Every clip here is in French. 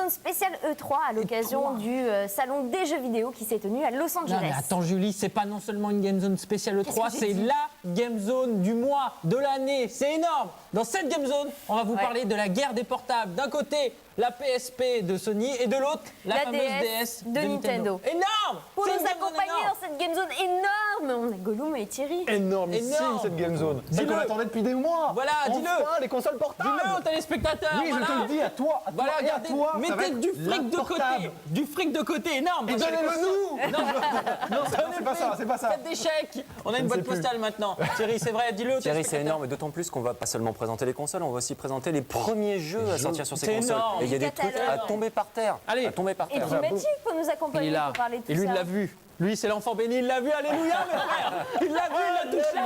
Zone spéciale E3 à l'occasion du salon des jeux vidéo qui s'est tenu à Los Angeles. Non mais attends Julie, c'est pas non seulement une Game Zone spéciale Qu'est-ce E3, que j'ai c'est dit la Game Zone du mois, de l'année, c'est énorme. Dans cette Game Zone, on va vous parler de la guerre des portables. D'un côté, la PSP de Sony et de l'autre, la fameuse DS de Nintendo. Énorme. Pour C'est nous une Game Zone accompagner énorme. dans cette Game Zone énorme, on a Gollum et Thierry. Énormissime Énorme. cette Game Zone. Celle Dis-le. qu'on attendait depuis des mois. Voilà, dis-le. Enfin, les consoles portables. Dis-le aux téléspectateurs. Oui, voilà. je te le dis à toi. Voilà, et à regardez, toi. ça va mettez être du la fric de portable. côté. Du fric de côté, énorme. Et donnez-le nous. Non, Non, c'est pas ça, c'est pas ça. faites des chèques. On a une boîte postale maintenant. Thierry, c'est vrai, dis-le aux Thierry, c'est téléspectateurs. énorme, et d'autant plus qu'on va pas seulement présenter les consoles, on va aussi présenter les premiers jeux à sortir sur ces C'est consoles. énorme. Et il y a Du des trucs catalogue. à tomber par terre. Allez. À tomber par Et terre. puis Magic pour nous Il accompagner est là. pour parler de tout Et lui, ça. il l'a vu. Lui, c'est l'enfant béni, il l'a vu. Alléluia, mes frères. Il l'a vu, il l'a touché.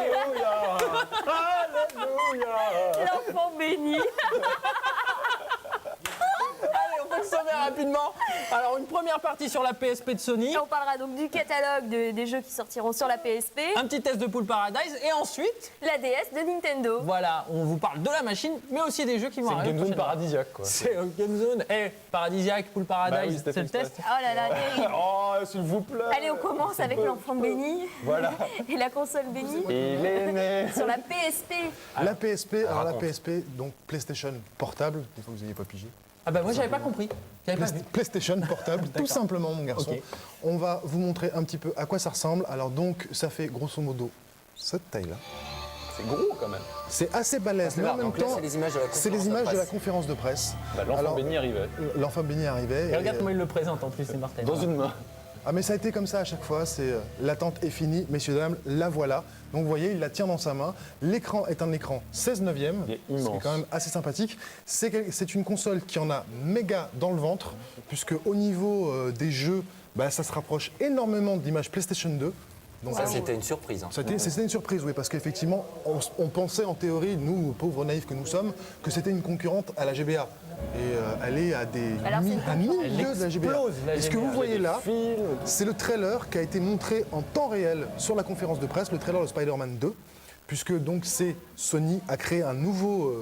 L'enfant béni. Allez, on peut le sauver rapidement. Alors, une première partie sur la PSP de Sony. Et on parlera donc du catalogue des jeux qui sortiront sur la PSP, Un petit test de Pool Paradise. Et ensuite, la DS de Nintendo. voilà, on vous parle de la machine, mais aussi des jeux qui vont C'est une arriver. Game Zone prochainement. paradisiaque, quoi. C'est une Game Zone. Paradisiaque, Pool Bah oui, Paradise, c'était c'est le fait test. Oh là là, terrible. Oh, s'il vous plaît. Allez, on commence avec l'enfant béni Voilà. et la console bénie Il est né. sur la PSP. La PSP, alors la raconte. PSP, donc PlayStation portable, des fois vous n'ayez pas pigé. Ah bah moi, j'avais pas compris. J'avais pas vu. PlayStation portable, tout simplement mon garçon. Ok. On va vous montrer un petit peu à quoi ça ressemble. Alors donc, ça fait grosso modo cette taille-là. C'est gros quand même. C'est assez balèze, mais en même Donc là, temps, c'est les images de la c'est les conférence de images de la presse. conférence de presse. Bah, l'enfant Alors, béni arrivait. L'enfant béni arrivait. Et regarde comment il le présente en plus, c'est mortel. Dans une main. Ah mais ça a été comme ça à chaque fois, c'est l'attente est finie, messieurs dames, la voilà. Donc vous voyez, il la tient dans sa main. L'écran est un écran 16 neuvième, Il est ce qui est immense. quand même assez sympathique. C'est une console qui en a méga dans le ventre, puisque au niveau des jeux, bah, ça se rapproche énormément de l'image PlayStation 2. Donc, Ça, c'était une surprise. hein. c'était une surprise, oui, parce qu'effectivement, on pensait en théorie, nous, pauvres naïfs que nous sommes, que c'était une concurrente à la GBA. Et elle est à des Alors, c'est une à milieu de la GBA. explose, la Et ce que GBA. vous voyez là, Film. c'est le trailer qui a été montré en temps réel sur la conférence de presse, le trailer de Spider-Man 2, puisque donc Sony a créé un nouveau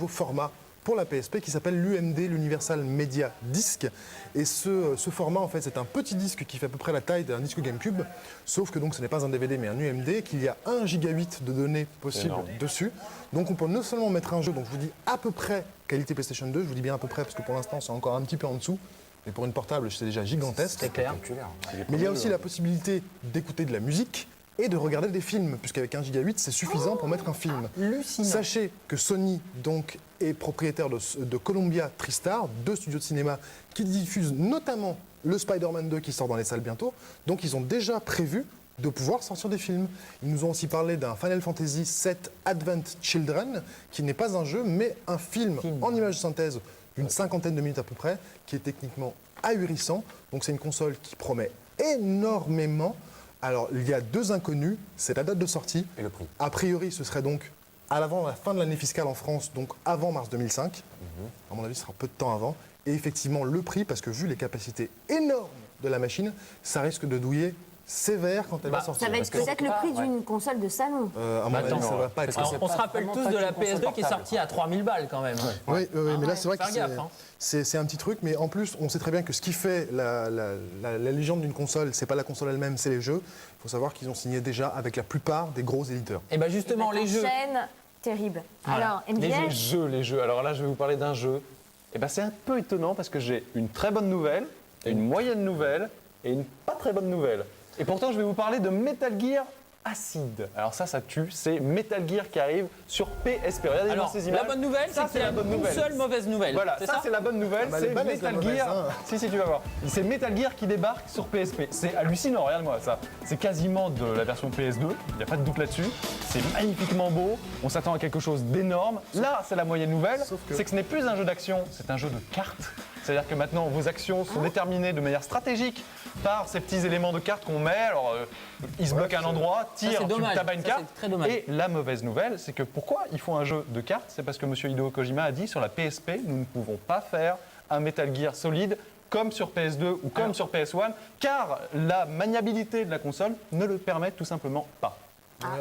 format pour la PSP qui s'appelle l'UMD, l'Universal Media Disc. Et ce format, en fait, c'est un petit disque qui fait à peu près la taille d'un disque GameCube, sauf que donc ce n'est pas un DVD mais un UMD, qu'il y a 1 gigabit de données possibles Énorme. dessus. Donc on peut non seulement mettre un jeu, donc je vous dis à peu près qualité PlayStation 2, je vous dis bien à peu près parce que pour l'instant c'est encore un petit peu en dessous, mais pour une portable c'est déjà gigantesque. C'est clair. Spectaculaire. Mais il y a aussi la possibilité d'écouter de la musique et de regarder des films, puisqu'avec 1 gigabit, c'est suffisant pour mettre un film. Hallucinant. Sachez que Sony donc, est propriétaire de Columbia TriStar, 2 studios de cinéma qui diffusent notamment le Spider-Man 2 qui sort dans les salles bientôt. Donc ils ont déjà prévu de pouvoir sortir des films. Ils nous ont aussi parlé d'un Final Fantasy VII Advent Children, qui n'est pas un jeu, mais un film en image de synthèse d'une 50aine de minutes à peu près, qui est techniquement ahurissant. Donc c'est une console qui promet énormément. Alors, il y a 2 inconnus, c'est la date de sortie. Et le prix. A priori, ce serait donc avant la fin de l'année fiscale en France, donc avant mars 2005. À mon avis, ce sera peu de temps avant. Et effectivement, le prix, parce que vu les capacités énormes de la machine, ça risque de douiller sévère quand elle va sortir. Ça va être peut-être le prix d'une console de salon. À mon avis, ça va pas être... Alors, on se rappelle vraiment tous pas de la qu'une console PS2 qui est portable. sortie à 3000 balles quand même. Oui, mais là, c'est vrai que Faire gaffe, hein. c'est un petit truc. Mais en plus, on sait très bien que ce qui fait la légende d'une console, c'est pas la console elle-même, c'est les jeux. Il faut savoir qu'ils ont signé déjà avec la plupart des gros éditeurs. Et bien justement, les jeux. Chaîne terrible. Voilà. Alors, MDL, Les jeux. Alors là, je vais vous parler d'un jeu. Et ben, c'est un peu étonnant parce que j'ai une très bonne nouvelle, une moyenne nouvelle et une pas très bonne nouvelle. Et pourtant, je vais vous parler de Metal Gear Acid. Alors ça tue. C'est Metal Gear qui arrive sur PSP. Regardez Alors, ces images. la bonne nouvelle, Ça, c'est qu'il y a la bonne une nouvelle. seule mauvaise nouvelle. Voilà, c'est ça c'est la bonne nouvelle, bah, elle est c'est balèze, la Metal mauvaise, Gear. hein. Si, tu vas voir. C'est Metal Gear qui débarque sur PSP. C'est hallucinant, regarde-moi ça. C'est quasiment de la version PS2, il n'y a pas de doute là-dessus. C'est magnifiquement beau, on s'attend à quelque chose d'énorme. Là, c'est la moyenne nouvelle, Sauf que- c'est que ce n'est plus un jeu d'action, c'est un jeu de cartes. C'est-à-dire que maintenant, vos actions sont déterminées de manière stratégique par ces petits éléments de cartes qu'on met. Alors, il se bloque à un endroit, tire, c'est tu dommage. tapes une Ça, carte. c'est très dommage. Et la mauvaise nouvelle, c'est que pourquoi ils font un jeu de cartes? C'est parce que M. Hideo Kojima a dit sur la PSP, nous ne pouvons pas faire un Metal Gear solide comme sur PS2 ou comme sur PS1, car la maniabilité de la console ne le permet tout simplement pas.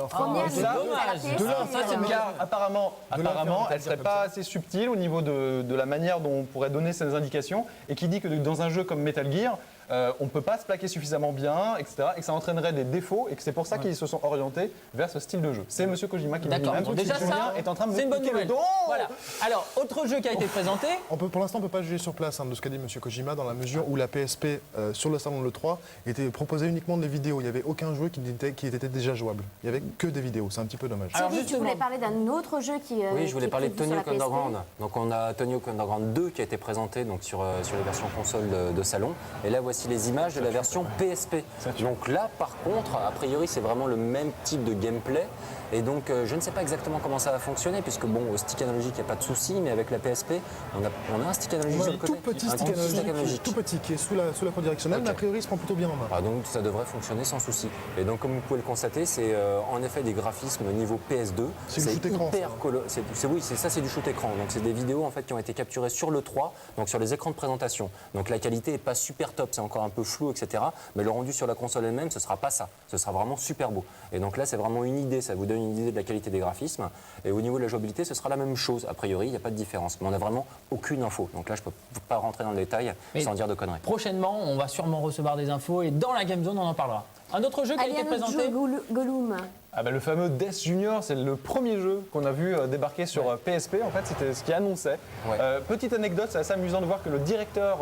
Première c'est vidéo à la dommage. PSP. De là, ça, c'est car dommage. apparemment, De là à faire un elle serait comme pas ça. assez subtile au niveau de la manière dont on pourrait donner ces indications, et qui dit que dans un jeu comme Metal Gear, on ne peut pas se plaquer suffisamment bien, etc., et que ça entraînerait des défauts, et que c'est pour ça qu'ils se sont orientés vers ce style de jeu. C'est Monsieur Kojima qui me dit D'accord, même. bon, déjà Julien ça, est en train de c'est une bonne m'expliquer nouvelle. le don. Voilà. Alors, autre jeu qui a été présenté. Pour l'instant, on ne peut pas juger sur place de ce qu'a dit M. Kojima, dans la mesure où la PSP, sur le salon de l'E3, était proposée uniquement des vidéos. Il n'y avait aucun jeu qui était déjà jouable. Il n'y avait que des vidéos. C'est un petit peu dommage. Alors, Thierry, tu justement- voulais parler d'un autre jeu qui. Oui, je voulais parler de Tony Tony Hawk Underground. Donc on a Tony Hawk Underground 2 qui a été présenté donc, sur les versions console de salon. Et là, voici les images de la version PSP. Donc là, par contre, a priori, c'est vraiment le même type de gameplay. Et donc, je ne sais pas exactement comment ça va fonctionner, puisque bon, au stick analogique, il n'y a pas de souci, mais avec la PSP, on a un stick analogique On a sur un le côté. tout petit Un stick analogique, tout petit, qui est sous la croix directionnelle, Ok. mais a priori, il se prend plutôt bien en main. Ah, donc ça devrait fonctionner sans souci. Et donc comme vous pouvez le constater, c'est en effet des graphismes niveau PS2. C'est du shoot écran, hyper ça. Oui, c'est du shoot écran. Donc c'est des vidéos en fait qui ont été capturées sur le 3, donc sur les écrans de présentation. Donc la qualité est pas super top, c'est encore un peu flou, etc. Mais le rendu sur la console elle-même, ce sera pas ça. Ce sera vraiment super beau. Et donc là, c'est vraiment une idée. Ça vous donne une idée de la qualité des graphismes. Et au niveau de la jouabilité, ce sera la même chose. A priori, il n'y a pas de différence. Mais on n'a vraiment aucune info. Donc là, je peux pas rentrer dans le détail Mais- sans dire de conneries. Prochainement, on va sûrement recevoir des infos et dans la Game Zone, on en parlera. Un autre jeu qui a Allez, été un autre présenté. jeu, Gollum. Ah bah, le fameux Death Junior, c'est le premier jeu qu'on a vu débarquer sur PSP. En fait, c'était ce qui annonçait. Ouais. Petite anecdote, c'est assez amusant de voir que le directeur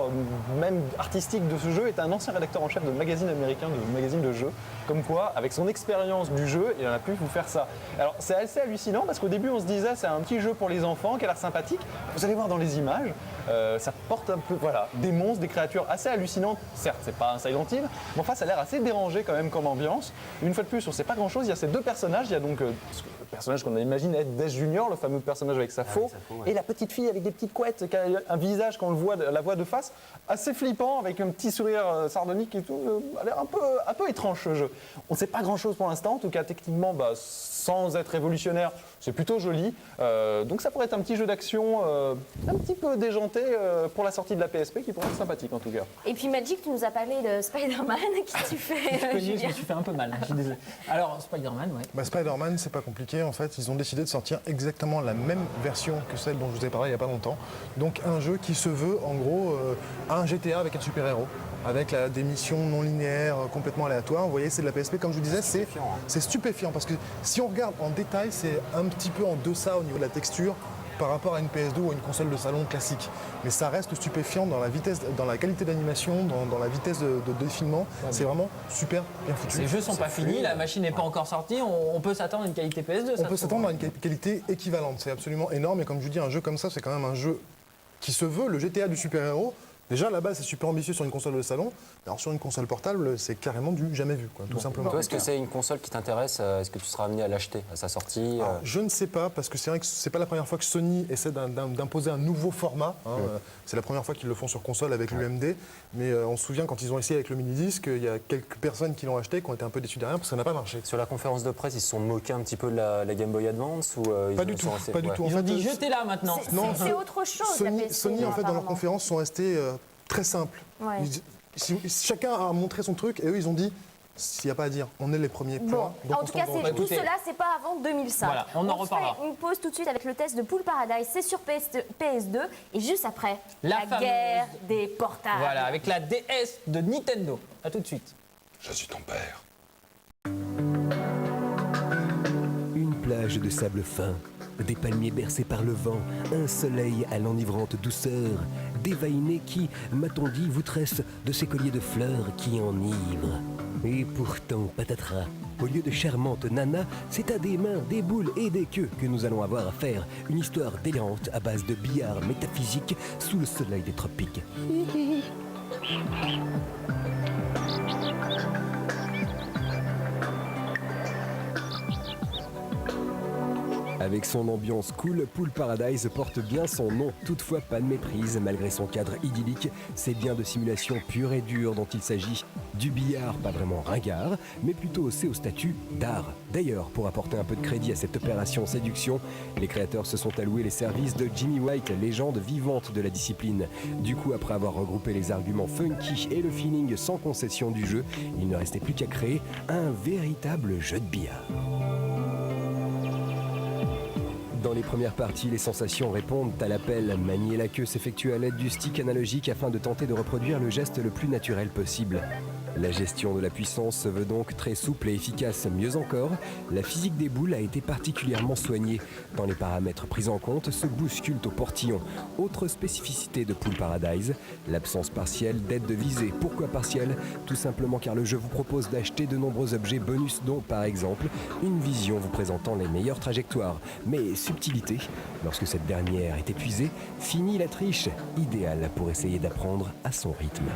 même artistique de ce jeu est un ancien rédacteur en chef de magazine américain, de magazine de jeux. Comme quoi, avec son expérience du jeu, il en a pu vous faire ça. Alors, c'est assez hallucinant parce qu'au début, on se disait c'est un petit jeu pour les enfants qui a l'air sympathique. Vous allez voir dans les images, ça porte un peu, voilà, des monstres, des créatures assez hallucinantes. Certes, c'est pas un Silent Hill, mais enfin, ça a l'air assez dérangé quand même comme ambiance. Une fois de plus, on sait pas grand-chose. Il y a ces deux personnages. Il y a donc le personnage qu'on imagine être Death Junior, le fameux personnage avec sa faux, sa faux, ouais. et la petite fille avec des petites couettes, qui a un visage, quand on le voit, la voit de face, assez flippant, avec un petit sourire sardonique et tout. A l'air un peu étrange ce jeu. On ne sait pas grand-chose pour l'instant. En tout cas, techniquement, sans être révolutionnaire, c'est plutôt joli. Donc ça pourrait être un petit jeu d'action un petit peu déjanté pour la sortie de la PSP, qui pourrait être sympathique en tout cas. Et puis Magic, tu nous as parlé de Spider-Man. Qui tu fais, Je connais, je Julien me suis fait un peu mal, je suis désolé. Alors, Spider-Man, ouais. Spider-Man, c'est pas compliqué. En fait, ils ont décidé de sortir exactement la même version que celle dont je vous ai parlé il n'y a pas longtemps. Donc, un jeu qui se veut, en gros, un GTA avec un super-héros, avec des missions non linéaires, complètement aléatoires. Vous voyez, c'est de la PSP. Comme je vous disais, c'est stupéfiant. Parce que si on regarde en détail, c'est un petit peu en deçà au niveau de la texture par rapport à une PS2 ou à une console de salon classique. Mais ça reste stupéfiant dans la vitesse, dans la qualité d'animation, dans la vitesse de défilement. C'est vraiment super bien foutu. Ces jeux sont pas finis, la machine n'est pas encore sortie, on peut s'attendre à une qualité PS2. On peut s'attendre à une qualité équivalente. C'est absolument énorme. Et comme je vous dis, un jeu comme ça, c'est quand même un jeu qui se veut le GTA du super-héros. Déjà, à la base, c'est super ambitieux sur une console de salon. Alors, sur une console portable, c'est carrément du jamais vu, quoi, tout simplement. Toi, est-ce que c'est une console qui t'intéresse? Est-ce que tu seras amené à l'acheter à sa sortie? Alors, je ne sais pas, parce que c'est vrai que c'est pas la première fois que Sony essaie d'imposer un nouveau format. C'est la première fois qu'ils le font sur console avec l'UMD. Mais on se souvient, quand ils ont essayé avec le mini-disque, il y a quelques personnes qui l'ont acheté, qui ont été un peu déçues derrière, parce que ça n'a pas marché. Sur la conférence de presse, ils se sont moqués un petit peu de la Game Boy Advance ou Pas du tout, pas du tout. En Ils ont fait, dit jetez-la maintenant. C'est autre chose, la PSP. Sony, en fait, dans leur apparemment. conférence, sont restés très simples. Ouais. Chacun a montré son truc, et eux, ils ont dit, s'il n'y a pas à dire, on est les premiers. Bon, point. Donc, en on tout se cas, tombe dans- tout écoutez. cela, c'est pas avant 2005. Voilà, on en reparlera. Se fait une pause tout de suite avec le test de Pool Paradise, c'est sur PS2, et juste après, La la fameuse- guerre des portables. Voilà, avec la DS de Nintendo. A tout de suite. Je suis ton père. Une plage de sable fin, des palmiers bercés par le vent, un soleil à l'enivrante douceur, des vainés qui, m'a-t-on dit, vous tressent de ces colliers de fleurs qui enivrent. Et pourtant, patatras, au lieu de charmantes nanas, c'est à des mains, des boules et des queues que nous allons avoir à faire une histoire délirante à base de billard métaphysique sous le soleil des tropiques. Avec son ambiance cool, Pool Paradise porte bien son nom. Toutefois, pas de méprise, malgré son cadre idyllique, c'est bien de simulation pure et dure dont il s'agit. Du billard, pas vraiment ringard, mais plutôt haussé au statut d'art. D'ailleurs, pour apporter un peu de crédit à cette opération séduction, les créateurs se sont alloués les services de Jimmy White, légende vivante de la discipline. Du coup, après avoir regroupé les arguments funky et le feeling sans concession du jeu, il ne restait plus qu'à créer un véritable jeu de billard. Dans les premières parties, les sensations répondent à l'appel. Manier la queue s'effectue à l'aide du stick analogique afin de tenter de reproduire le geste le plus naturel possible. La gestion de la puissance se veut donc très souple et efficace. Mieux encore, la physique des boules a été particulièrement soignée. Dans les paramètres pris en compte, se bousculent au portillon. Autre spécificité de Pool Paradise, l'absence partielle d'aide de visée. Pourquoi partielle? Tout simplement car le jeu vous propose d'acheter de nombreux objets bonus, dont par exemple une vision vous présentant les meilleures trajectoires. Mais subtilité, lorsque cette dernière est épuisée, finit la triche, idéale pour essayer d'apprendre à son rythme.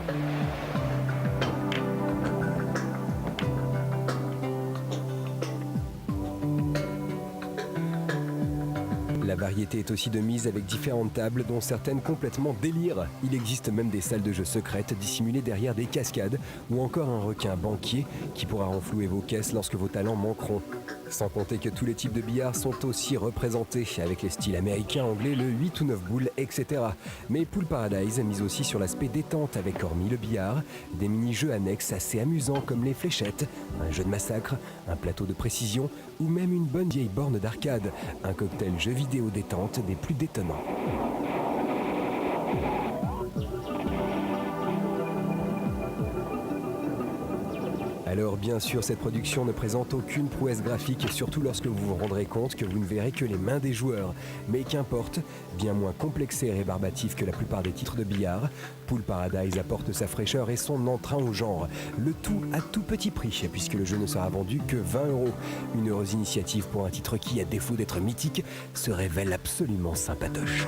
La variété est aussi de mise avec différentes tables, dont certaines complètement délire. Il existe même des salles de jeu secrètes dissimulées derrière des cascades, ou encore un requin banquier qui pourra renflouer vos caisses lorsque vos talents manqueront. Sans compter que tous les types de billard sont aussi représentés, avec les styles américains, anglais, le 8 ou 9 boules, etc. Mais Pool Paradise mise aussi sur l'aspect détente avec, hormis le billard, des mini-jeux annexes assez amusants comme les fléchettes, un jeu de massacre, un plateau de précision ou même une bonne vieille borne d'arcade, un cocktail jeu vidéo détente des plus détonnants. Alors bien sûr, cette production ne présente aucune prouesse graphique, surtout lorsque vous vous rendrez compte que vous ne verrez que les mains des joueurs. Mais qu'importe, bien moins complexé et rébarbatif que la plupart des titres de billard, Pool Paradise apporte sa fraîcheur et son entrain au genre. Le tout à tout petit prix, puisque le jeu ne sera vendu que 20 €. Une heureuse initiative pour un titre qui, à défaut d'être mythique, se révèle absolument sympatoche.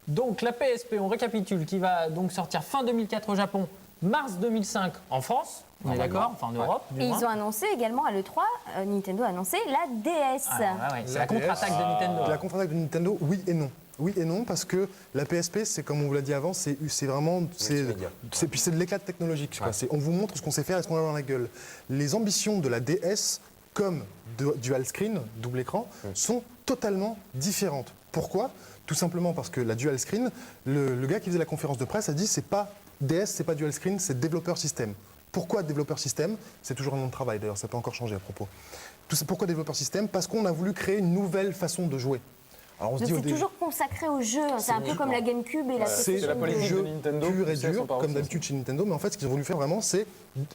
Donc la PSP, on récapitule, qui va donc sortir fin 2004 au Japon, mars 2005 en France, on est d'accord, enfin en Europe. du Et moins. ils ont annoncé également à l'E3, Nintendo a annoncé la DS. Ah, ouais, c'est la contre-attaque de Nintendo. La contre-attaque de Nintendo, oui et non. Oui et non, parce que la PSP, c'est comme on vous l'a dit avant, c'est vraiment. Puis c'est de l'éclat technologique. Quoi. On vous montre ce qu'on sait faire et ce qu'on a dans la gueule. Les ambitions de la DS, comme Dual Screen, double écran, sont totalement différentes. Pourquoi? Tout simplement parce que la Dual Screen, le gars qui faisait la conférence de presse a dit c'est pas DS, c'est pas Dual Screen, c'est développeur système. Pourquoi développeur système? C'est toujours un nom de travail d'ailleurs, ça peut encore changer à propos. Pourquoi développeur système? Parce qu'on a voulu créer une nouvelle façon de jouer. Alors on se Donc dit c'est toujours consacré au jeu, c'est un peu comme la GameCube et la c'est PlayStation la politique 2. de Nintendo, pur et tu sais, dur, son paroxysme. comme d'habitude chez Nintendo, mais en fait ce qu'ils ont voulu faire vraiment, c'est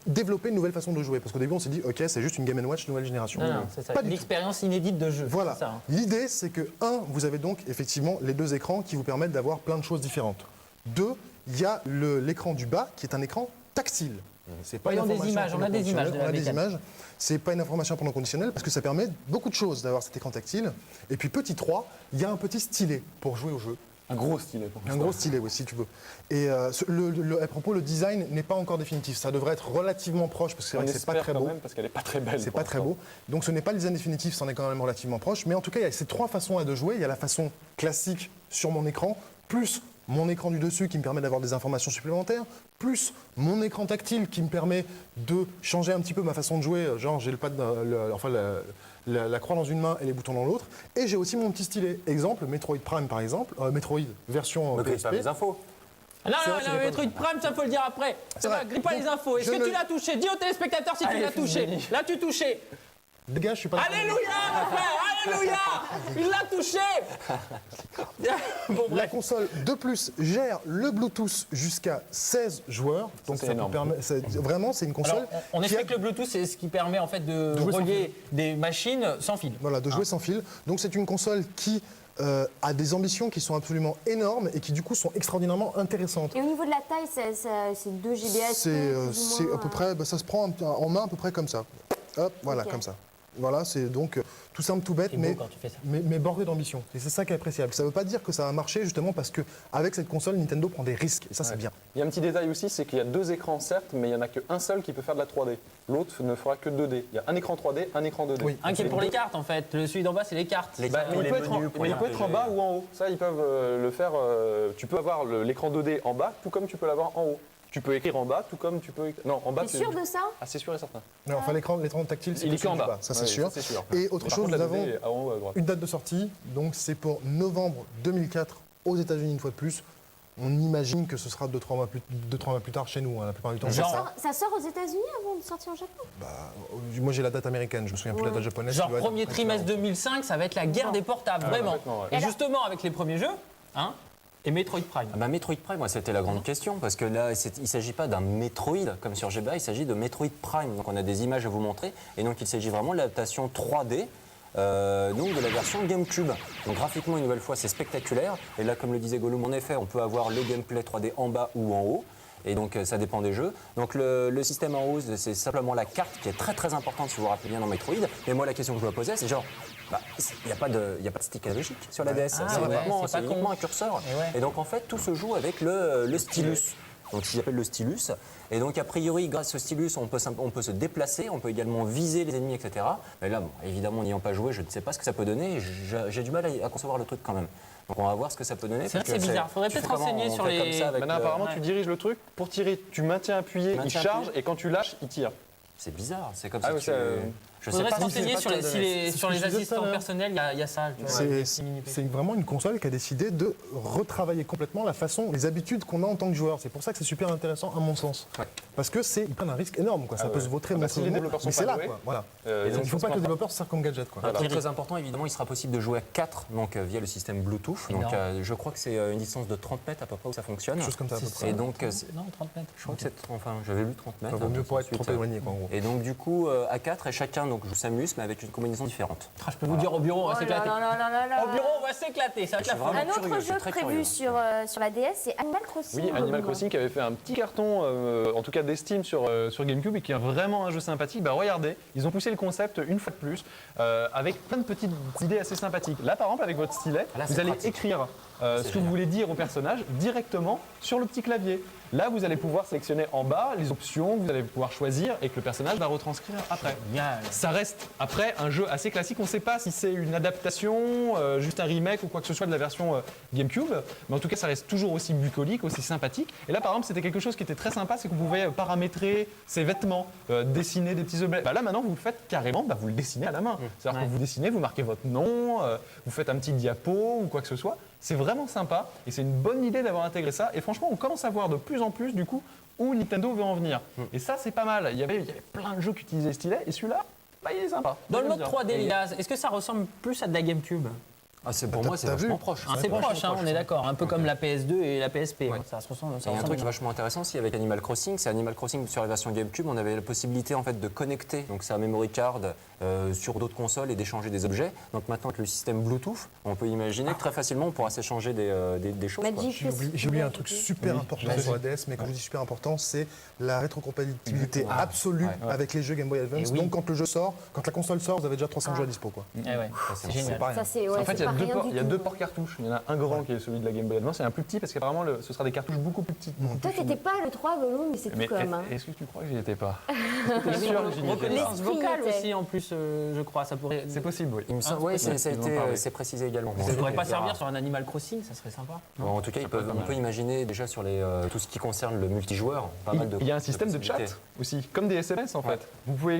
développer une nouvelle façon de jouer. Parce qu'au début on s'est dit, ok, c'est juste une Game & Watch nouvelle génération. Non, c'est ça, Pas du tout. l'expérience inédite de jeu. Voilà. c'est ça, hein. L'idée, c'est que, vous avez donc effectivement les deux écrans qui vous permettent d'avoir plein de choses différentes. 2, il y a l'écran du bas qui est un écran tactile. C'est pas Voyons une des information images, en on a pendant des images conditionnel, de la on a des mécanique. images. C'est pas une information pendant conditionnel parce que ça permet beaucoup de choses d'avoir cet écran tactile. Et puis petit 3, il y a un petit stylet pour jouer au jeu. Un gros stylet. Pour Un gros stylet, oui, si tu veux. Et à propos, le design n'est pas encore définitif. Ça devrait être relativement proche parce que c'est vrai que c'est pas très beau. Même parce qu'elle est pas très belle. C'est pour pas très l'instant. beau. Donc ce n'est pas le design définitif, c'en est quand même relativement proche. Mais en tout cas, il y a ces 3 façons à de jouer. Il y a la façon classique sur mon écran, plus mon écran du dessus qui me permet d'avoir des informations supplémentaires, plus mon écran tactile qui me permet de changer un petit peu ma façon de jouer. Genre, j'ai le pad, la croix dans une main et les boutons dans l'autre. Et j'ai aussi mon petit stylet. Exemple, Metroid Prime par exemple, Metroid version Ne grippe pas PSP. mes infos. Ah non, C'est non, vrai, non, c'est Metroid Prime, ça faut le dire après. Ça vrai. va, grippe pas les infos. Est-ce Je que tu ne- l'as touché? Dis aux téléspectateurs si tu Allez, l'as touché. Fils de L'as-tu touché? Les gars, je suis pas. Alléluia, mon frère, alléluia. Il l'a touché. Bon, La bref. console de plus gère le Bluetooth jusqu'à 16 joueurs. Donc c'est ça énorme. vraiment, c'est une console. Alors, on qui a- explique que le Bluetooth, c'est ce qui permet en fait de jouer sans relier des machines sans fil. Voilà, de jouer sans fil. Donc c'est une console qui a des ambitions qui sont absolument énormes et qui du coup sont extraordinairement intéressantes. Et au niveau de la taille, c'est 2 GBS. C'est à peu près, ça se prend en main à peu près comme ça. Hop, voilà, Ok. comme ça. Voilà, c'est donc tout simple, tout bête, C'est beau quand tu fais ça. mais bordé d'ambition. Et c'est ça qui est appréciable. Ça ne veut pas dire que ça va marcher, justement, parce qu'avec cette console, Nintendo prend des risques. Et ça, c'est bien. Il y a un petit détail aussi, c'est qu'il y a 2 écrans, certes, mais il n'y en a qu'un seul qui peut faire de la 3D. L'autre ne fera que 2D. Il y a un écran 3D, un écran 2D. Oui. Un qui est pour les cartes en fait. Celui d'en bas, c'est les cartes. Les Bah, cartes, mais il les peut être, menus pour mais il les peut être en RPG. bas ou en haut. Ça, ils peuvent le faire. Tu peux avoir l'écran 2D en bas, tout comme tu peux l'avoir en haut. Tu peux écrire en bas, tout comme tu peux. Non, en bas. T'es sûr de ça? Ah, c'est sûr et certain. Alors, enfin, l'écran tactile, c'est Il est celui qu'en du bas. Ça, c'est Ouais, sûr. ça, c'est sûr. Et autre Par chose, contre, nous la avons 2D est en haut à droite. une date de sortie. Donc, c'est pour novembre 2004 aux États-Unis, une fois de plus. On imagine que ce sera 2-3 mois plus tard chez nous, hein, la plupart du temps. Genre- Ça sort aux États-Unis avant de sortir au Japon? Moi, j'ai la date américaine, je me souviens plus de la date japonaise. Genre qui doit être premier très trimestre différente. 2005, ça va être la guerre des portables, vraiment. complètement, ouais. Et justement, avec les premiers jeux, hein, et Metroid Prime. Ah bah, Metroid Prime, moi, c'était la grande question, parce que là, il ne s'agit pas d'un Metroid comme sur GBA, il s'agit de Metroid Prime. Donc on a des images à vous montrer, et donc il s'agit vraiment de l'adaptation 3D. Donc de la version GameCube. Donc graphiquement, une nouvelle fois, c'est spectaculaire. Et là, comme le disait Gollum, en effet, on peut avoir le gameplay 3D en bas ou en haut. Et donc ça dépend des jeux. Donc le système en haut, c'est simplement la carte qui est très très importante si vous vous rappelez bien dans Metroid. Mais moi la question que je me posais, c'est genre, il n'y a pas de stick analogique sur la DS. Ah, c'est ouais, uniquement, c'est pas con. uniquement un curseur. Et ouais. Et donc en fait tout se joue avec le stylus. Donc ce qu'ils appellent le stylus. Et donc a priori, grâce au stylus, on peut se déplacer, on peut également viser les ennemis, etc. Mais là, bon, évidemment, n'ayant pas joué, je ne sais pas ce que ça peut donner. Et j'ai du mal à concevoir le truc quand même. Donc on va voir ce que ça peut donner. C'est vrai parce que c'est bizarre. Faudrait tu fais peut-être comment, renseigner on sur fait les- comme ça avec Maintenant, le- apparemment, tu diriges le truc. Pour tirer, tu maintiens appuyé, il Maintiens charge, appuyé. et quand tu lâches, il tire. C'est bizarre. C'est comme Ah si oui, tu. ça, Je sais Faudrait pas se si renseigner c'est sur pas les, de- si les- c'est sur ce que les je disais tout à assistants l'heure. personnels, il y a ça. tu vois, C'est des petits mini-PC. c'est vraiment une console qui a décidé de retravailler complètement la façon, les habitudes qu'on a en tant que joueur. C'est pour ça que c'est super intéressant, à mon sens. Ouais. Parce que ils prennent un risque énorme. Quoi. Ça peut ouais. se vautrer, Ah bah, si les monstrueusement, développeurs sont mais c'est pas là. doués, Quoi. Voilà. Et Il donc, ne faut ça pas se que le passe développeur se serve comme gadget. Quoi. Un truc très important, évidemment, il sera possible de jouer à 4 donc, via le système Bluetooth. Donc, Énorme. je crois que c'est une distance de 30 mètres à peu près où ça fonctionne. Quelque chose comme ça, à peu près. Et donc, Non, 30 mètres. je crois que c'est. Enfin, j'avais lu 30 mètres. Ça vaut mieux pas être Ensuite, trop éloigné. Quoi, en gros. Et donc, du coup, à 4, et chacun donc, s'amuse, mais avec une combinaison différente. Ah, je peux vous dire, au bureau, on va Oh là s'éclater. là là là là là. Au bureau, on va s'éclater. Ça va être la Je suis folie. vraiment Un autre curieux, je suis jeu très prévu curieux. sur la DS, c'est Animal Crossing. Oui, Animal Crossing qui avait fait un petit carton, en tout cas d'estime sur GameCube et qui est vraiment un jeu sympathique. Bah, regardez, ils ont poussé le concept une fois de plus avec plein de petites idées assez sympathiques. Là, par exemple, avec votre stylet, Ah là, vous c'est allez pratique. écrire ce que vous voulez dire au personnage directement sur le petit clavier. Là, vous allez pouvoir sélectionner en bas les options que vous allez pouvoir choisir et que le personnage va retranscrire après. Génial. Ça reste après un jeu assez classique. On ne sait pas si c'est une adaptation, juste un remake ou quoi que ce soit de la version GameCube. Mais en tout cas, ça reste toujours aussi bucolique, aussi sympathique. Et là, par exemple, c'était quelque chose qui était très sympa, c'est que vous pouvez paramétrer ses vêtements, dessiner des petits objets. Bah, là, maintenant, vous le faites carrément, vous le dessinez à la main. C'est-à-dire Ouais. que vous dessinez, vous marquez votre nom, vous faites un petit diapo ou quoi que ce soit. C'est vraiment sympa et c'est une bonne idée d'avoir intégré ça. Et franchement, on commence à voir de plus en plus, du coup, où Nintendo veut en venir. Et ça, c'est pas mal. Il y avait plein de jeux qui utilisaient stylet et celui-là, bah, il est sympa. Dans le J'aime mode bien. 3D, Lilaz, est-ce que ça ressemble plus à de la GameCube? Ah, pour moi, c'est t'as vachement vu proche. C'est proche, hein, on est d'accord. Un peu comme la PS2 et la PSP. Ouais. hein, ça se ressemble. Il y a un truc vachement intéressant aussi avec Animal Crossing, c'est Animal Crossing sur la version GameCube, on avait la possibilité en fait de connecter donc sa memory card sur d'autres consoles et d'échanger des objets. Donc maintenant avec le système Bluetooth, on peut imaginer que très facilement on pourra s'échanger des choses. quoi. Magic. J'ai oublié un truc super important sur la DS, mais quand je dis super important, c'est la rétrocompatibilité absolue Ouais. avec les jeux Game Boy Advance. Et oui. Donc quand le jeu sort, quand la console sort, vous avez déjà 300 jeux à dispo. Quoi. Eh ouais, c'est génial. pas rien. Ça, c'est ouais, En fait, c'est pas rien il y a du deux tout. ports cartouches. Il y en a un grand qui est celui de la Game Boy Advance et un plus petit parce qu'apparemment ce sera des cartouches beaucoup plus petites. Toi, t'étais pas le 3, Gollum, mais c'est tout Mais quand même. hein. est-ce que tu crois que j'y étais pas T'es sûr que j'y étais pas Reconnaissance L'esprit vocale était. aussi en plus, je crois. Ça pourrait. C'est possible, oui. Il me semble, Ah, ouais, c'est ça a possible, été, ils en ont parlé. c'est précisé également. Ça pourrait pas On verra. servir sur un Animal Crossing, ça serait sympa. Bon, en tout cas, on peut imaginer déjà sur tout ce qui concerne le multijoueur, pas mal de. Il y a un système de chat possibilités. aussi, comme des SMS en fait.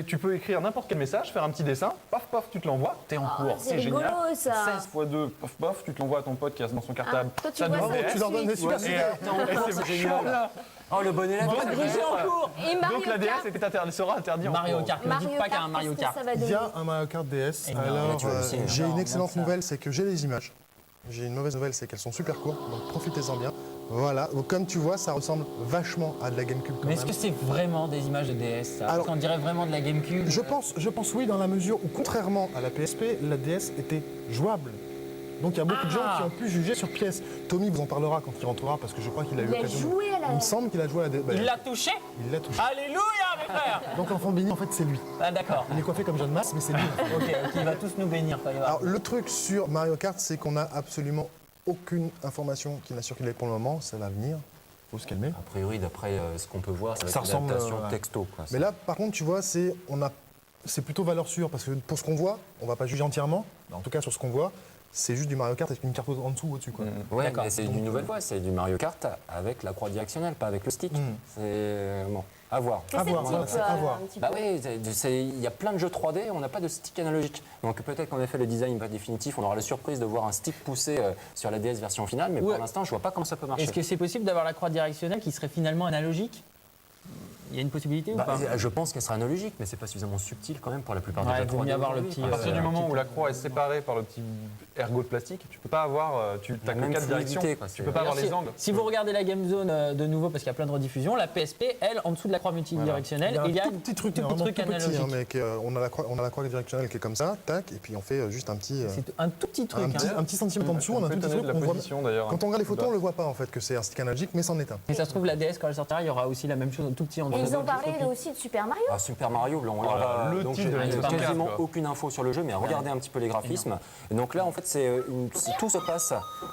Tu peux écrire n'importe quel message, faire un petit dessin, paf paf, tu te l'envoies, t'es en cours, c'est c'est rigolo, génial. ça. 16 x 2, paf paf, tu te l'envoies à ton pote qui a dans son cartable. Toi, tu Ça vois te ça fait tout Tu de leur donnes des suite. super idées. c'est génial. Oh, le bon élève. Grugé en cours. Et Mario Donc la DS Kart. sera interdite en Mario cours. Kart, ne dites pas qu'il y a un Mario qu'est-ce Kart. que ça va Il donner y a un Mario Kart DS. Énorme. Alors, tu veux aussi, hein. j'ai une Énorme, excellente ça. nouvelle, c'est que j'ai les images. J'ai une mauvaise nouvelle, c'est qu'elles sont super courtes, donc profitez-en bien. Voilà, donc comme tu vois, ça ressemble vachement à de la GameCube quand Mais même. est-ce que c'est vraiment des images de DS ça Alors- Parce qu'on dirait vraiment de la GameCube. Je pense oui, dans la mesure où, contrairement à la PSP, la DS était jouable. Donc il y a beaucoup de gens qui ont pu juger sur pièce. Tommy vous en parlera quand il rentrera, parce que je crois qu'il a eu Il a l'occasion. joué à la. Il me semble qu'il a joué à la DS. Il l'a touché Il l'a touché. Alléluia, mais frère. Donc l'enfant béni, en fait, c'est lui. Ah d'accord. Il est coiffé comme John Masse, mais c'est lui. Ok, il va tous nous bénir quand il va. Alors, le truc sur Mario Kart, c'est qu'on n'a absolument aucune information qui n'a circulé pour le moment. Ça va venir. Faut se calmer. A priori, d'après ce qu'on peut voir, ça va Ça être ressemble, une adaptation ouais. texto. Quoi. Mais là, par contre, tu vois, c'est plutôt valeur sûre parce que pour ce qu'on voit, on va pas juger entièrement. Mais en tout cas, sur ce qu'on voit, c'est juste du Mario Kart avec une carte en dessous, au-dessus, quoi. Ouais, D'accord. mais c'est une nouvelle fois, c'est du Mario Kart avec la croix directionnelle, pas avec le stick. C'est bon, à voir. C'est À voir, sceptique, voilà, c'est à voir. un petit Bah peu. oui, il y a plein de jeux 3D, on n'a pas de stick analogique. Donc peut-être qu'en effet le design n'est pas définitif, on aura la surprise de voir un stick poussé sur la DS version finale, mais Ouais. pour l'instant je vois pas comment ça peut marcher. Est-ce que c'est possible d'avoir la croix directionnelle qui serait finalement analogique? Il y a une possibilité Bah, ou pas? je pense qu'elle sera analogique, mais c'est pas suffisamment subtil quand même pour la plupart des Ouais, jeux il vaut 3D mieux avoir le aujourd'hui. petit, À partir du Euh, moment où la croix est séparée par le petit ergot de plastique, tu peux pas avoir, tu La n'as que même 4 directions. fluidité, quoi, Tu c'est- peux pas avoir D'ailleurs, les angles. Si vous regardez la Game Zone de nouveau, parce qu'il y a plein de rediffusions, la PSP, elle, en dessous de la croix multidirectionnelle, il y a tout petit truc, tout vraiment truc tout petit, analogique. hein, mais on a la croix directionnelle qui est comme ça, tac, et puis on fait juste un petit, C'est un tout petit truc. hein. un petit centimètre en dessous, on a un tout petit truc. de la on voit- position d'ailleurs. Quand on regarde les photos, on le voit pas en fait que c'est un stick analogique, mais c'en est un. Et ça se trouve, la DS, quand elle sortira, il y aura aussi la même chose, un tout petit en Et dessous. ils ont parlé aussi de Super Mario. Ah, Super Mario, là, on Voilà, aura le donc, titre de la j'ai Nintendo quasiment 64, quoi. aucune info sur le jeu, mais regardez un petit peu les graphismes. Et donc là, en fait, tout se passe.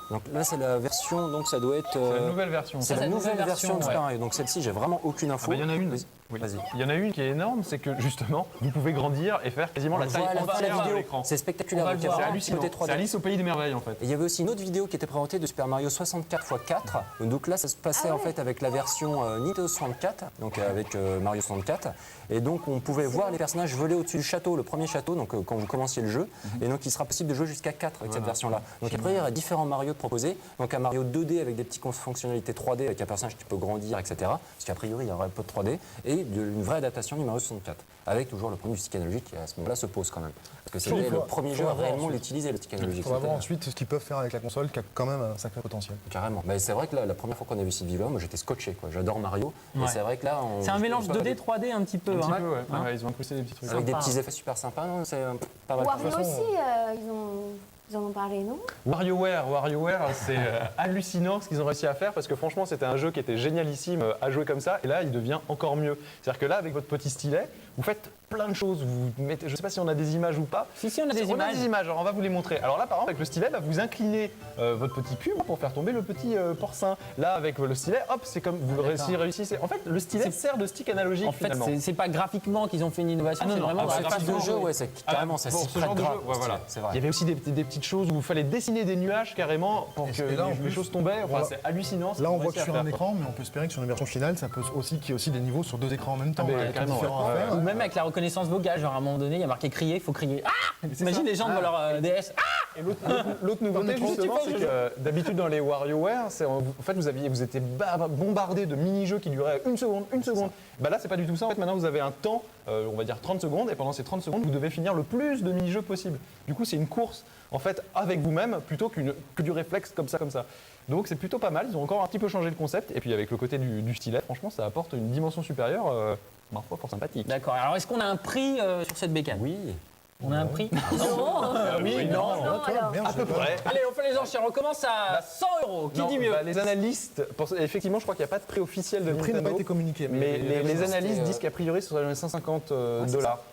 Donc là, c'est la version, donc ça doit être. C'est la nouvelle version. C'est Ça, la c'est nouvelle version de ouais. Super Mario. Donc celle-ci, j'ai vraiment aucune info. Ah bah, il y en a une. Vas-y. Oui. Vas-y. Il y en a une qui est énorme, c'est que justement, vous pouvez grandir et faire quasiment la taille Voilà, entière la de vidéo. l'écran. C'est spectaculaire. On va Donc, le voir. il y a C'est un hallucinant. côté 3D. C'est Alice au pays des merveilles en fait. Et il y avait aussi une autre vidéo qui était présentée de Super Mario 64 x 4. Donc là, ça se passait en fait avec la version Nintendo 64, donc avec Mario 64. Et donc on pouvait voir les personnages voler au-dessus du château, le premier château, donc quand vous commenciez le jeu. Et donc il sera possible de jouer jusqu'à 4 avec cette version-là. Donc après, il y aura différents Mario de proposer. Donc un Mario 2D avec des petites fonctionnalités 3D avec un personnage qui peut grandir, etc. Parce qu'a priori, il y aura un peu de 3D. Et une vraie adaptation du Mario 64. Avec toujours le premier du stick analogique qui à ce moment-là se pose quand même. Parce que c'était le premier jeu à réellement l'utiliser, le stick Il analogique. faudra voir C'était- ensuite ce qu'ils peuvent faire avec la console qui a quand même un sacré potentiel. Carrément. Mais c'est vrai que la première fois qu'on a vu cette vidéo, moi j'étais scotché. Quoi. J'adore Mario. Ouais. Et c'est vrai que là, C'est un mélange 2D, 3D un petit peu. Un petit hein. peu, ouais. Hein Ouais, ils ont incrusté des petits trucs. avec des Sympa. petits effets super sympas, non c'est pas mal. Wario façon, aussi, ils en ont parlé, non? WarioWare, c'est hallucinant ce qu'ils ont réussi à faire parce que franchement, c'était un jeu qui était génialissime à jouer comme ça et là, il devient encore mieux. C'est-à-dire que là, avec votre petit stylet, vous faites plein de choses. Vous mettez, je ne sais pas si on a des images ou pas. Si, on a des On a images. des images, alors on va vous les montrer. Alors là, par exemple, avec le stylet, bah, vous inclinez votre petit cube pour faire tomber le petit porcin. Là, avec le stylet, hop, c'est comme vous réussissez. En fait, le stylet sert de stick analogique En fait, finalement. c'est pas graphiquement qu'ils ont fait une innovation, Ah non, c'est non, vraiment ah, dans la c'est Ce type de graphiquement, jeu, ouais, c'est carrément ça Pour s'y ce prête genre de grave. jeu, ouais, voilà. C'est vrai. Il y avait aussi des petites choses où il fallait dessiner des nuages carrément pour que Et là, en les plus, choses tombaient. Enfin, voilà. c'est hallucinant. ce Là, qu'ils on ont voit que réussi à sur faire, un quoi. écran, mais on peut espérer que sur une version finale, ça peut aussi qu'il y ait aussi des niveaux sur deux écrans en même temps. mais avec carrément, différents ouais. à faire. Ou même avec la reconnaissance vocale, genre à un moment donné, il y a marqué crier, il faut crier. Ah Imagine les gens devant leur DS. Ah Et l'autre nouveauté, Comme justement, tu c'est fais, que d'habitude dans les WarioWare, en fait, vous étiez bombardé de mini-jeux qui duraient une seconde. Bah là, c'est pas du tout ça. En fait, maintenant, vous avez un temps, on va dire 30 secondes, et pendant ces 30 secondes, vous devez finir le plus de mini-jeux possible. Du coup, c'est une course, en fait, avec vous-même, plutôt que du réflexe comme ça. Donc, c'est plutôt pas mal. Ils ont encore un petit peu changé le concept. Et puis, avec le côté du stylet, franchement, ça apporte une dimension supérieure, ma foi, fort sympathique. D'accord, alors est-ce qu'on a un prix sur cette bécane? Oui. On a un prix? Oui, non. alors. Merde, À peu près. Allez, on fait les enchères, on commence à 100 €. Qui Non, dit mieux? bah, les analystes, effectivement, je crois qu'il n'y a pas de prix officiel de Le prix n'a pas Nintendo. été communiqué. Mais les analystes c'était, disent qu'a priori, ce sera dans les 150 $.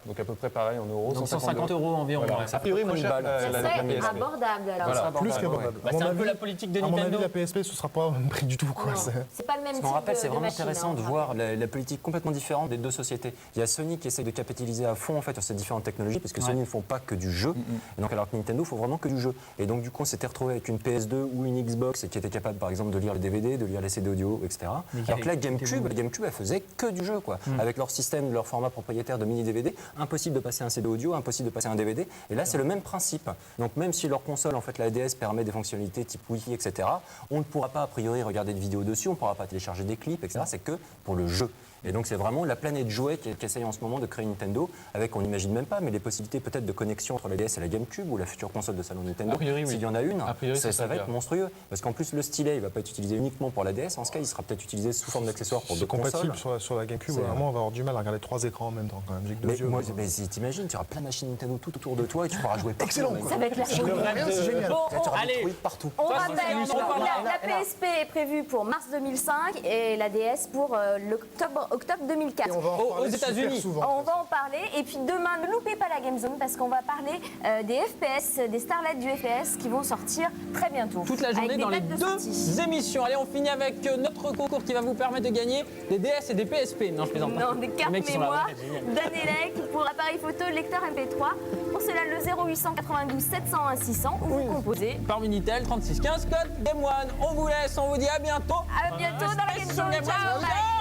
Donc à peu près pareil en euros. Donc 150 € environ. Voilà. ouais. A priori, moins une cher balle. que Ça la serait PSP. abordable alors. Voilà. Plus Ouais. qu'abordable. Bah, À mon c'est un peu avis- la politique de À mon avis, Nintendo. la PSP, ce sera pas un prix du tout. Quoi. Non, C'est- c'est pas le même Ce type qu'on rappelle, c'est de vraiment machine, intéressant hein, de on voir la politique complètement différente des deux sociétés. Il y a Sony qui essaye de capitaliser à fond en fait sur ces différentes technologies parce que Sony ne font pas que du jeu. Et donc alors que Nintendo faut vraiment que du jeu. Et donc du coup on s'était retrouvé avec une PS2 ou une Xbox qui était capable par exemple de lire les DVD, de lire les CD audio, etc. Alors que la GameCube elle faisait que du jeu quoi. Avec leur système, leur format propriétaire de mini DVD, impossible de passer un CD audio, impossible de passer un DVD. Et là c'est le même principe. Donc même si leur console en fait la DS permet des fonctionnalités type Wi-Fi, etc. On ne pourra pas a priori regarder de vidéos dessus, on ne pourra pas télécharger des clips, etc. C'est que pour le jeu. Et donc c'est vraiment la planète jouet qui essaye en ce moment de créer Nintendo, avec on n'imagine même pas, mais les possibilités peut-être de connexion entre la DS et la GameCube ou la future console de salon Nintendo. A priori, oui. S'il y en a une, A priori, ça c'est va le être cas. monstrueux. Parce qu'en plus le stylet, il va pas être utilisé uniquement pour la DS. En ce cas, il sera peut-être utilisé sous forme d'accessoire pour C'est deux compatible consoles. sur la GameCube. C'est- Vraiment, on va avoir du mal à regarder 3 écrans en même temps quand même. J'ai que deux Mais yeux. moi, t'imagines, tu auras plein de machines Nintendo tout autour de toi et tu pourras jouer partout. Excellent, Mais- quoi. Ça va être la folie. C'est génial. Bon, Tu auras des allez. trucs partout. On Ça, rappelle, c'est donc, une la PSP est prévue pour mars 2005 et la DS pour octobre 2004. Et on va en Aux parler super États-Unis. souvent. On va en parler. Et puis demain, ne loupez pas la Game Zone parce qu'on va parler des FPS, des starlets du FPS qui vont sortir très bientôt. Toute la journée avec des dans les dates de deux sortie. émissions. Allez, on finit avec notre concours qui va vous permettre de gagner des DS et des PSP. Non, je plaisante pas. Non, des Les cartes mecs qui sont là, mémoire ouais, génial. d'Anelec pour appareil photo lecteur MP3. Pour cela, le 0800 92 701 600 ou vous composez. Par Minitel 3615 code Game One. On vous laisse, on vous dit à bientôt. À bientôt dans la Game Zone. Game One. Ciao, bye.